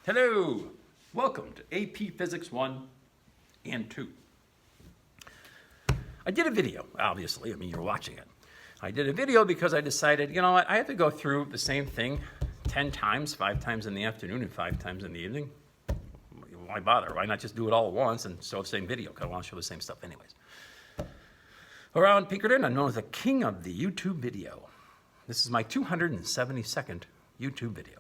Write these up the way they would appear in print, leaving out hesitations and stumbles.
Hello, welcome to AP Physics 1 and 2. I did a video, obviously, you're watching it. I did a video because I decided, you know what, I have to go through the same thing 10 times, 5 times in the afternoon and 5 times in the evening. Why bother? Why not just do it all at once and show the same video? Because I want to show the same stuff anyways. Around Pinkerton, I'm known as the king of the YouTube video. This is my 272nd YouTube video.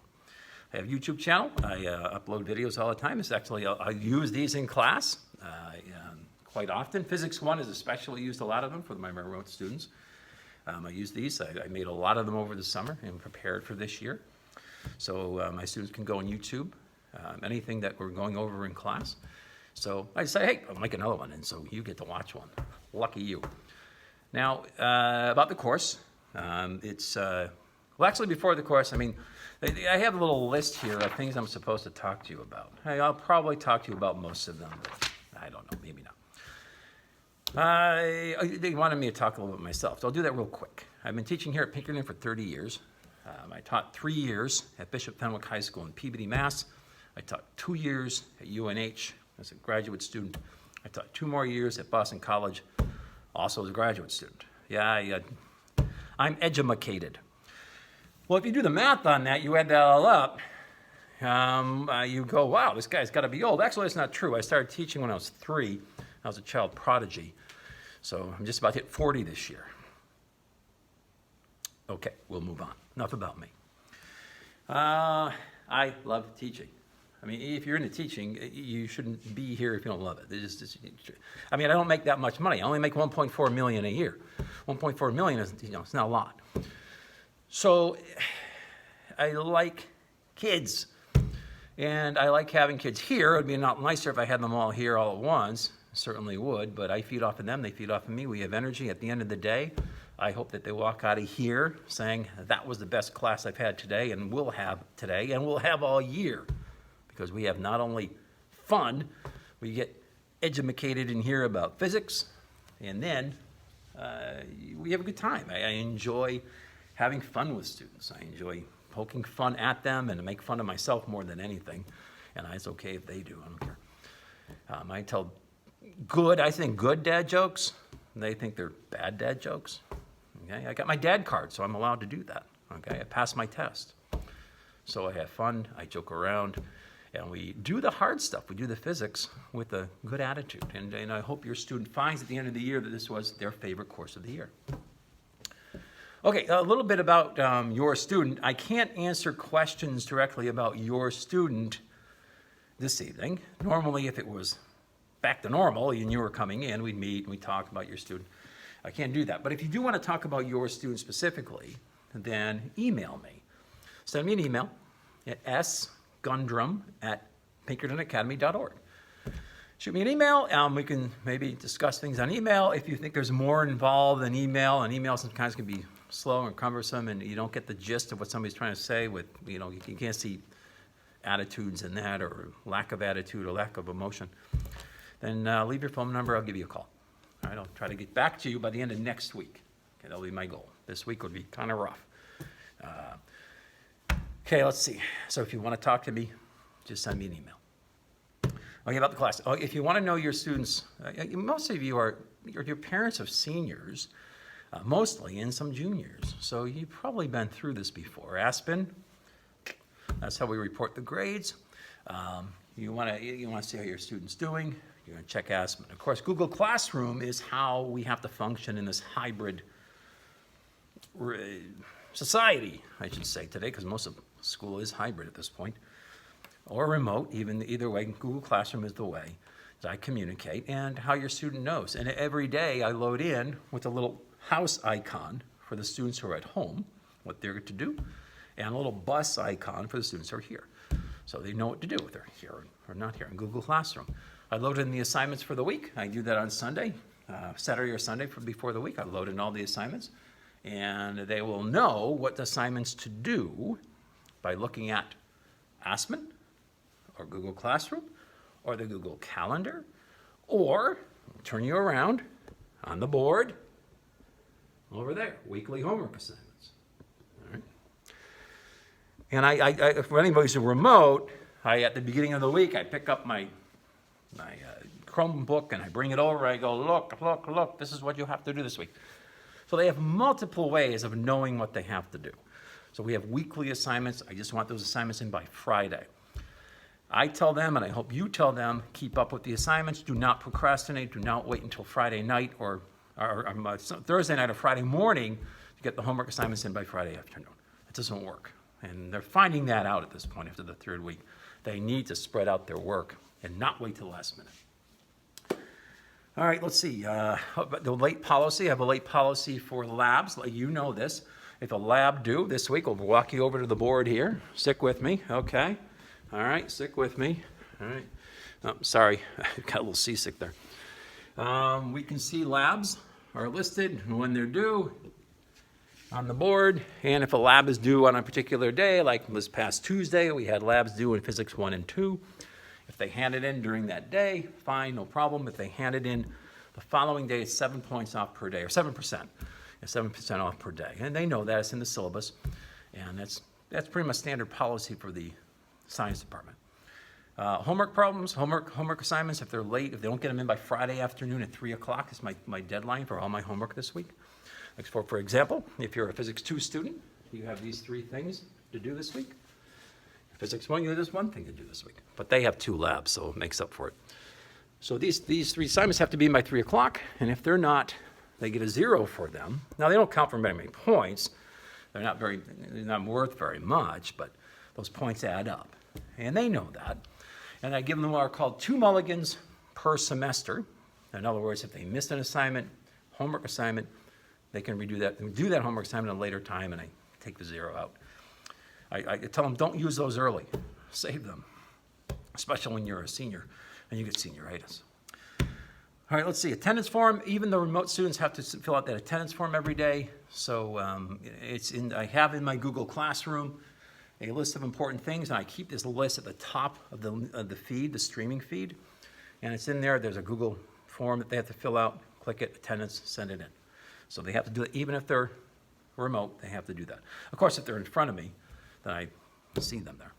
I have a YouTube channel. I upload videos all the time. It's actually, I use these in class quite often. Physics 1 is especially used a lot of them for my remote students. I use these. I made a lot of them over the summer and prepared for this year. So my students can go on YouTube, anything that we're going over in class. So I say, hey, I'll make another one, and so you get to watch one. Lucky you. Now, about the course, well, actually before the course, I have a little list here of things I'm supposed to talk to you about. I'll probably talk to you about most of them, but I don't know, maybe not. They wanted me to talk a little bit myself, so I'll do that real quick. I've been teaching here at Pinkerton for 30 years. I taught 3 years at Bishop Fenwick High School in Peabody, Mass. I taught 2 years at UNH as a graduate student. I taught 2 more years at Boston College, also as a graduate student. Yeah, I'm edumacated. Well, if you do the math on that, you add that all up, you go, wow, this guy's got to be old. Actually, that's not true. I started teaching when I was 3. I was a child prodigy. So I'm just about to hit 40 this year. Okay, we'll move on. Enough about me. I love teaching. If you're into teaching, you shouldn't be here if you don't love it. I don't make that much money. I only make $1.4 million a year. $1.4 million is, it's not a lot. So I like kids, and I like having kids here. It would be a lot nicer if I had them all here all at once. Certainly would, but I feed off of them. They feed off of me. We have energy. At the end of the day, I hope that they walk out of here saying that was the best class I've had today and will have today and will have all year, because we have not only fun, we get educated in here about physics, and then we have a good time. I enjoy having fun with students. I enjoy poking fun at them and to make fun of myself more than anything. And it's okay if they do, I don't care. I tell I think good dad jokes. They think they're bad dad jokes. Okay, I got my dad card, so I'm allowed to do that. Okay, I passed my test. So I have fun, I joke around, and we do the hard stuff. We do the physics with a good attitude. And I hope your student finds at the end of the year that this was their favorite course of the year. Okay, a little bit about your student. I can't answer questions directly about your student this evening. Normally, if it was back to normal and you were coming in, we'd meet and we'd talk about your student. I can't do that. But if you do want to talk about your student specifically, then email me. Send me an email at sgundrum@pinkertonacademy.org. Shoot me an email, we can maybe discuss things on email. If you think there's more involved than email, and email sometimes can be slow and cumbersome, and you don't get the gist of what somebody's trying to say with, you can't see attitudes in that, or lack of attitude or lack of emotion, then leave your phone number, I'll give you a call. All right, I'll try to get back to you by the end of next week. Okay, that'll be my goal. This week would be kind of rough. Okay, let's see. So if you want to talk to me, just send me an email. Okay, about the class. If you want to know your students, most of you are your parents of seniors, mostly, and some juniors. So you've probably been through this before. Aspen, that's how we report the grades. You want to see how your student's doing. You're going to check Aspen. Of course, Google Classroom is how we have to function in this hybrid society, I should say, today, because most of school is hybrid at this point, or remote. Either way, Google Classroom is the way that I communicate and how your student knows. And every day I load in with a little house icon for the students who are at home, what they're to do, and a little bus icon for the students who are here. So they know what to do if they're here or not here in Google Classroom. I load in the assignments for the week. I do that on Sunday, Saturday or Sunday before the week. I load in all the assignments, and they will know what assignments to do by looking at Aspen or Google Classroom or the Google Calendar, or turn you around on the board over there, weekly homework assignments. All right. And I for anybody who's remote, At the beginning of the week, I pick up my Chromebook and I bring it over. I go, look, this is what you have to do this week. So they have multiple ways of knowing what they have to do. So we have weekly assignments. I just want those assignments in by Friday. I tell them, and I hope you tell them, keep up with the assignments. Do not procrastinate. Do not wait until Friday night or Thursday night or Friday morning to get the homework assignments in by Friday afternoon. It doesn't work. And they're finding that out at this point after the third week. They need to spread out their work and not wait till the last minute. All right, let's see. The late policy, I have a late policy for labs. You know this. If a lab due this week, we'll walk you over to the board here. Stick with me, okay? All right, stick with me. All right. Oh, sorry, I got a little seasick there. We can see labs are listed when they're due on the board. And if a lab is due on a particular day, like this past Tuesday, we had labs due in Physics 1 and 2. If they hand it in during that day, fine, no problem. If they hand it in the following day, it's 7 points off per day, or 7%. It's 7% off per day. And they know that, it's in the syllabus. And that's pretty much standard policy for the science department. Homework problems, homework assignments, if they're late, if they don't get them in by Friday afternoon at 3 o'clock, is my deadline for all my homework this week. Like for example, if you're a Physics 2 student, you have these 3 things to do this week. Physics 1, you have this 1 thing to do this week. But they have 2 labs, so it makes up for it. So these 3 assignments have to be in by 3 o'clock, and if they're not, they get a 0 for them. Now, they don't count for very many points. They're not worth very much, but those points add up. And they know that. And I give them what are called 2 mulligans per semester. In other words, if they missed an assignment, homework assignment, they can do that homework assignment at a later time, and I take the 0 out. I tell them, don't use those early. Save them, especially when you're a senior and you get senioritis. All right, let's see. Attendance form. Even the remote students have to fill out that attendance form every day. So I have in my Google Classroom a list of important things, and I keep this list at the top of the feed, the streaming feed. And it's in there. There's a Google form that they have to fill out. Click it, attendance, send it in. So they have to do it, even if they're remote, they have to do that. Of course, if they're in front of me, then I see them there.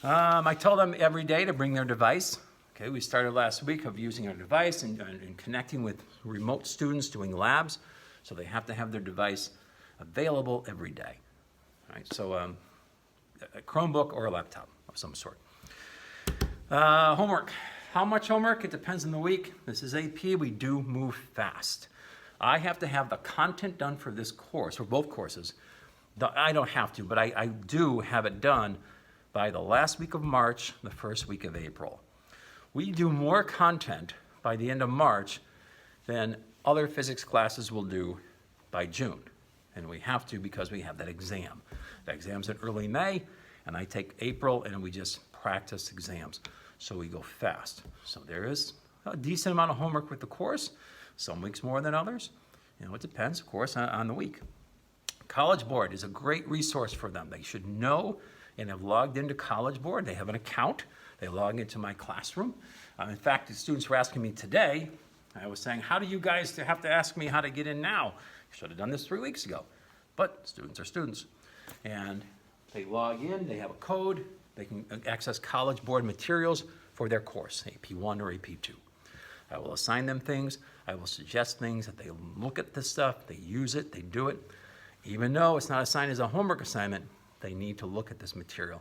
I tell them every day to bring their device. Okay, we started last week of using our device and connecting with remote students doing labs. So they have to have their device available every day. All right, so a Chromebook or a laptop of some sort. Homework. How much homework? It depends on the week. This is AP. We do move fast. I have to have the content done for this course, for both courses. I don't have to, but I do have it done by the last week of March, the first week of April. We do more content by the end of March than other physics classes will do by June. And we have to because we have that exam. The exam's in early May, and I take April, and we just practice exams. So we go fast. So there is a decent amount of homework with the course, some weeks more than others. You know, it depends, of course, on the week. College Board is a great resource for them. They should know and have logged into College Board. They have an account. They log into my classroom. In fact, the students were asking me today, I was saying, how do you guys have to ask me how to get in now? You should have done this 3 weeks ago. But students are students. And they log in, they have a code, they can access College Board materials for their course, AP1 or AP2. I will assign them things. I will suggest things that they look at this stuff, they use it, they do it. Even though it's not assigned as a homework assignment, they need to look at this material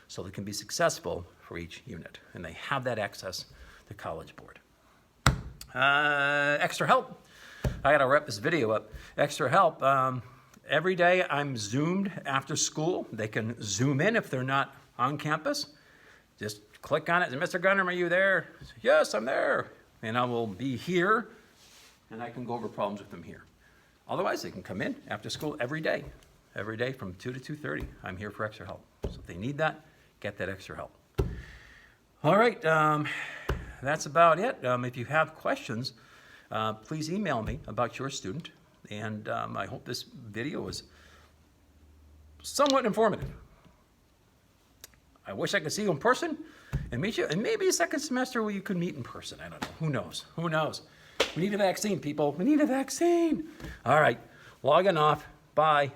so they can be successful for each unit. And they have that access to College Board. Extra help. I got to wrap this video up. Extra help. Every day I'm Zoomed after school. They can Zoom in if they're not on campus. Just click on it. Mr. Gunham, are you there? Yes, I'm there. And I will be here, and I can go over problems with them here. Otherwise, they can come in after school every day from 2 to 2:30. I'm here for extra help. So if they need that, get that extra help. All right, that's about it. If you have questions, please email me about your student. And I hope this video was somewhat informative. I wish I could see you in person and meet you. And maybe a second semester where you could meet in person. I don't know. Who knows? Who knows? We need a vaccine, people. We need a vaccine. All right. Logging off. Bye.